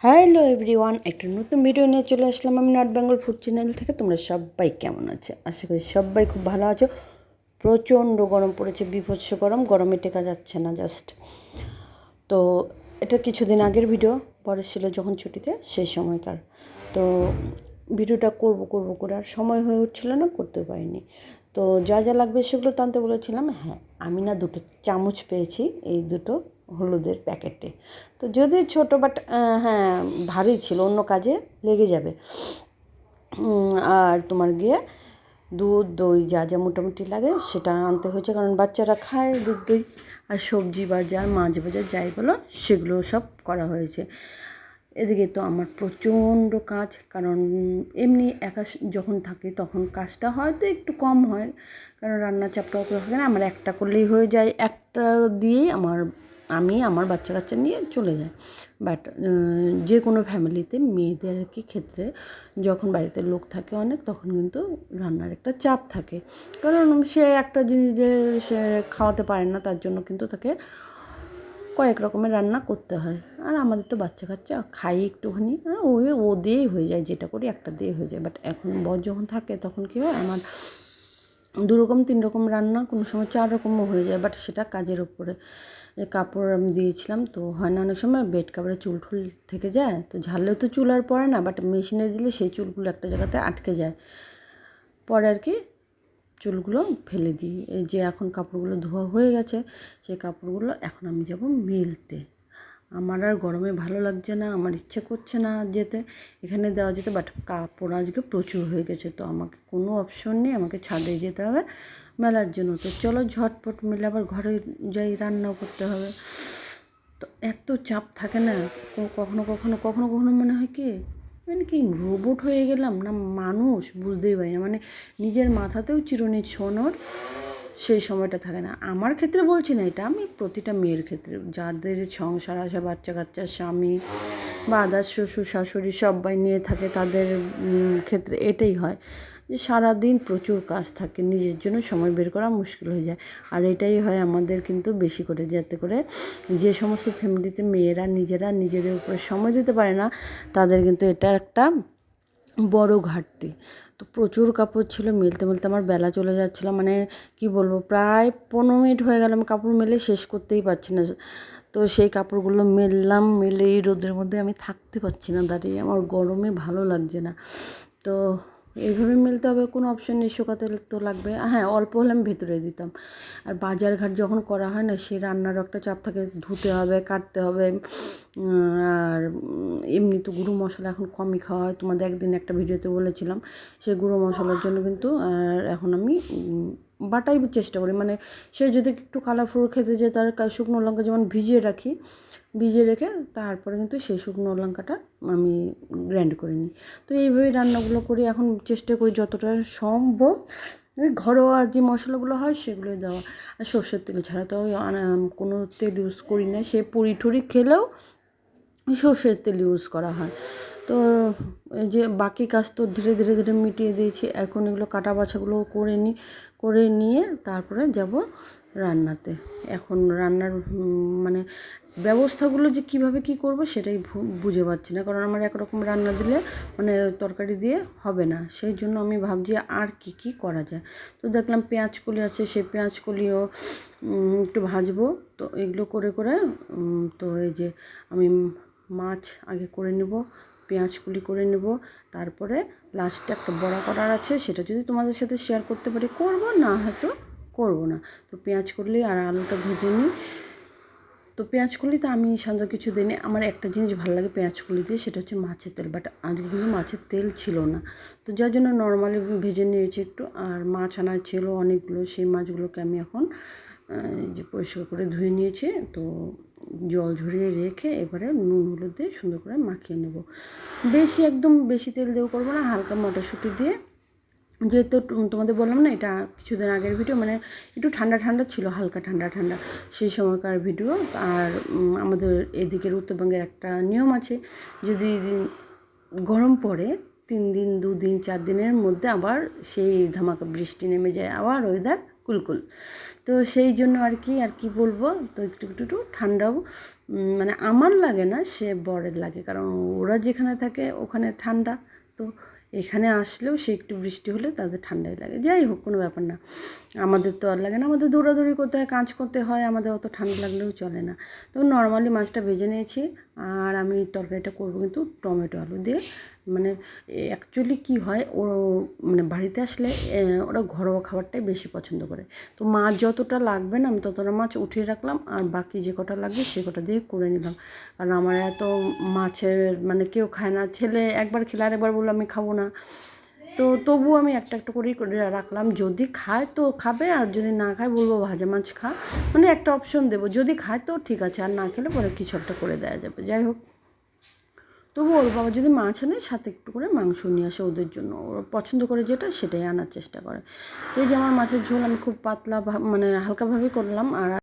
Hello everyone, একটা নতুন video নিয়ে চলে আসলাম আমি নর্থ বেঙ্গল ফুড চ্যানেল থেকে। তোমরা সবাই কেমন আছে? আশা করি সবাই খুব ভালো আছো। প্রচণ্ড গরম পড়েছে, বিভৎস গরম, গরমে টেকা যাচ্ছে না জাস্ট। তো এটা কিছুদিন আগের ভিডিও, পরে ছিল যখন ছুটিতে সেই সময়কার। তো ভিডিওটা করব করে আর সময় হয়ে উঠছিল না, করতে পারিনি। তো যা যা লাগবে সেগুলো তো আনতে বলেছিলাম। হ্যাঁ, আমি না দুটো চামচ পেয়েছি, এই দুটো হলুদের প্যাকেটে। তো যদি ছোটো বাট হ্যাঁ ভারী ছিল, অন্য কাজে লেগে যাবে। আর তোমার গিয়ে দুধ দই যা যা মোটামুটি লাগে সেটা আনতে হয়েছে, কারণ বাচ্চারা খায় দুধ দই। আর সবজি বাজার মাছ বাজার যাই বলো সেগুলো সব করা হয়েছে। এদিকে তো আমার প্রচণ্ড কাজ, কারণ এমনি একা যখন থাকি তখন কাজটা হয়তো একটু কম হয়, কারণ রান্নার চাপটাও তো থাকে না। আমার একটা করলেই হয়ে যায়, একটা দিয়েই আমি আমার বাচ্চা কাচ্চা নিয়ে চলে যাই। বাট যে কোনো ফ্যামিলিতে মেয়েদের ক্ষেত্রে যখন বাড়িতে লোক থাকে অনেক, তখন কিন্তু রান্নার একটা চাপ থাকে, কারণ সে একটা জিনিস দিয়ে সে খাওয়াতে পারে না, তার জন্য কিন্তু তাকে কয়েক রকমের রান্না করতে হয়। আর আমাদের তো বাচ্চা কাচ্চা খাই একটুখানি, ও দিয়েই হয়ে যায়, যেটা করি একটা দিয়ে হয়ে যায়। বাট এখন বর যখন থাকে তখন কী হয়, আমার 2 রকম 3 রকম রান্না, কোনো সময় 4 রকমও হয়ে যায়। বাট সেটা কাজের উপরে। কাপড় আমি দিয়েছিলাম, তো হয় না অনেক সময় বেড কাভারে চুল টুল থেকে যায়, তো ঝাড়লেও তো চুল আর পড়ে না, বাট মেশিনে দিলে সেই চুলগুলো একটা জায়গাতে আটকে যায়, পরে আর কি চুলগুলো ফেলে দিই। এই যে এখন কাপড়গুলো ধোয়া হয়ে গেছে, সেই কাপড়গুলো এখন আমি যাব মেলতে। আমার আর গরমে ভালো লাগছে না, আমার ইচ্ছে করছে না যেতে, এখানে দেওয়া যেতে, বাট কাপড় আজকে প্রচুর হয়ে গেছে, তো আমাকে কোনো অপশন নেই, আমাকে ছাদে যেতে হবে মেলার জন্য। তো চলো ঝটপট মেলে আবার ঘরে যাই, রান্নাও করতে হবে। তো এত চাপ থাকে না, কখনো কখনো কখনো কখনো মনে হয় কি মানে কি রোবট হয়ে গেলাম না মানুষ, বুঝতেই পারি না। মানে নিজের মাথাতেও চিরুনি ছোঁড়ার সেই সময়টা থাকে না। আমার ক্ষেত্রে বলছি না এটা, আমি প্রতিটা মেয়ের ক্ষেত্রে, যাদের সংসার আছে, বাচ্চা কাচ্চা, স্বামী বা আদার্স শ্বশুর শাশুড়ি সবাই নিয়ে থাকে, তাদের ক্ষেত্রে এটাই হয় যে সারাদিন প্রচুর কাজ থাকে, নিজের জন্য সময় বের করা মুশকিল হয়ে যায়। আর এটাই হয় আমাদের কিন্তু বেশি করে, যাতে করে যে সমস্ত ফ্যামিলিতে মেয়েরা নিজেদের উপরে সময় দিতে পারে না, তাদের কিন্তু এটা একটা বড় ঘাটতি। তো প্রচুর কাপড় ছিল, মেলতে মেলতে আমার বেলা চলে যাচ্ছিলো, মানে কি বলবো, প্রায় 15 মিনিট হয়ে গেল আমি কাপড় মেলে শেষ করতেই পারছি না। তো সেই কাপড়গুলো মেললাম, মেলে এই রোদের মধ্যে আমি থাকতে পারছি না দাঁড়িয়ে, আমার গরমে ভালো লাগছে না। তো এইভাবে মেলতে হবে, কোনো অপশন নেই, শুকাতে তো লাগবে। হ্যাঁ, অল্প হলে আমি ভেতরে দিতাম। আর বাজার ঘাট যখন করা হয় না, সে রান্নারও একটা চাপ থাকে, ধুতে হবে, কাটতে হবে। আর এমনি তো গুঁড়ো মশলা এখন কমই খাওয়া হয়, তোমাদের একদিন একটা ভিডিওতে বলেছিলাম। সেই গুঁড়ো মশলার জন্য কিন্তু এখন আমি বাটাই চেষ্টা করি, মানে সে যদি একটু কালারফুল খেতে চায়, তার শুকনো লঙ্কা যেমন ভিজিয়ে রেখে তারপরে কিন্তু সেই শুকনো লঙ্কাটা আমি গ্রাইন্ড করে নিই। তো এইভাবেই রান্নাগুলো করি, এখন চেষ্টা করি যতটা সম্ভব ঘরোয়া যে মশলাগুলো হয় সেগুলোই দেওয়া। আর সর্ষের তেল ছাড়া তো কোনো তেল ইউজ করি না, সে পুরি টুরি খেলেও সর্ষের তেল ইউজ করা হয়। তো এই যে বাকি কাজ তো ধীরে ধীরে ধীরে মিটিয়ে দিয়েছি, এখন এগুলো কাটা বাছাগুলো করে নিয়ে তারপরে যাব রান্নাতে। এখন রান্নার মানে ব্যবস্থাগুলো যে কীভাবে কী করব সেটাই বুঝে পাচ্ছি না, কারণ আমার একরকম রান্না দিলে মানে তরকারি দিয়ে হবে না, সেই জন্য আমি ভাবছি আর কি করা যায়। তো দেখলাম পেঁয়াজকলি আছে, সেই পেঁয়াজকলিও একটু ভাজবো। তো এগুলো করে তো এই যে আমি মাছ আগে করে নেব, পেঁয়াজকলি করে নেব, তারপরে লাস্টে একটা বড়া করার আছে, সেটা যদি তোমাদের সাথে শেয়ার করতে পারি করব, না হয়তো করব না। তো পেঁয়াজকলি আর আলুটা ভেজে নিই। তো পেঁয়াজকলিতে আমি সাধারণত কিছু দিই না, আমার একটা জিনিস ভালো লাগে পেঁয়াজকলি দিয়ে, সেটা হচ্ছে মাছের তেল। বাট আজকে কিন্তু মাছের তেল ছিল না, তো যার জন্য নর্মালি ভেজে নিয়েছি একটু। আর মাছ আনা ছিল অনেকগুলো, সেই মাছগুলোকে আমি এখন যে পরিষ্কার করে ধুয়ে নিয়েছি, তো জল ঝরিয়ে রেখে এবারে নুন হলুদ দিয়ে সুন্দর করে মাখিয়ে নেব। একদম বেশি তেল দিয়েও করবো না, হালকা মটরশুঁটি দিয়ে, যেহেতু তোমাদের বললাম না এটা কিছুদিন আগের ভিডিও, মানে একটু ঠান্ডা ঠান্ডা ছিল, হালকা ঠান্ডা ঠান্ডা সেই সময়কার ভিডিও। আর আমাদের এদিকের উত্তরবঙ্গের একটা নিয়ম আছে, যদি গরম পড়ে 3 দিন 2 দিন 4 দিনের মধ্যে আবার সেই ধামাকা বৃষ্টি নেমে যায়, আবার ওয়েদার কুলকুল। তো সেই জন্য আর কি বলবো, তো একটু একটু একটু ঠান্ডাও মানে আমার লাগে না, সে বরের লাগে, কারণ ওরা যেখানে থাকে ওখানে ঠান্ডা, তো এখানে আসলেও সে একটু বৃষ্টি হলে তাদের ঠান্ডাই লাগে। যাই হোক, কোনো ব্যাপার না, আমাদের তো আর লাগে না, আমাদের দৌড়াদৌড়ি করতে হয়, কাজ করতে হয়, আমাদের অত ঠান্ডা লাগলেও চলে না। তো নর্মালি মাছটা ভেজে নিয়েছি, আর আমি তরকারিটা করবো কিন্তু টমেটো আলু দিয়ে। মানে অ্যাকচুয়ালি কী হয়, ও মানে বাড়িতে আসলে ওরা ঘরোয়া খাবারটাই বেশি পছন্দ করে। তো মাছ যতটা লাগবে না আমি ততটা মাছ উঠিয়ে রাখলাম, আর বাকি যে কটা লাগবে সে কটা দিয়ে করে নিলাম। কারণ আমার এত মাছের মানে কেউ খায় না, ছেলে একবার খেলে আরেকবার বললো আমি খাবো না, তো তবুও আমি একটা একটা করেই করে রাখলাম, যদি খায় তো খাবে, আর যদি না খায় বলবো ভাজা মাছ খা, মানে একটা অপশন দেবো, যদি খায় তো ঠিক আছে, আর না খেলে পরে কিছু একটা করে দেওয়া যাবে। যাই হোক, তবু ওর বাবা যদি মাছ আনে সাথে একটু করে মাংস নিয়ে আসে ওদের জন্য, ওরা পছন্দ করে যেটা সেটাই আনার চেষ্টা করে। তো এই যে আমার মাছের ঝোল আমি খুব পাতলা মানে হালকাভাবে করলাম, আর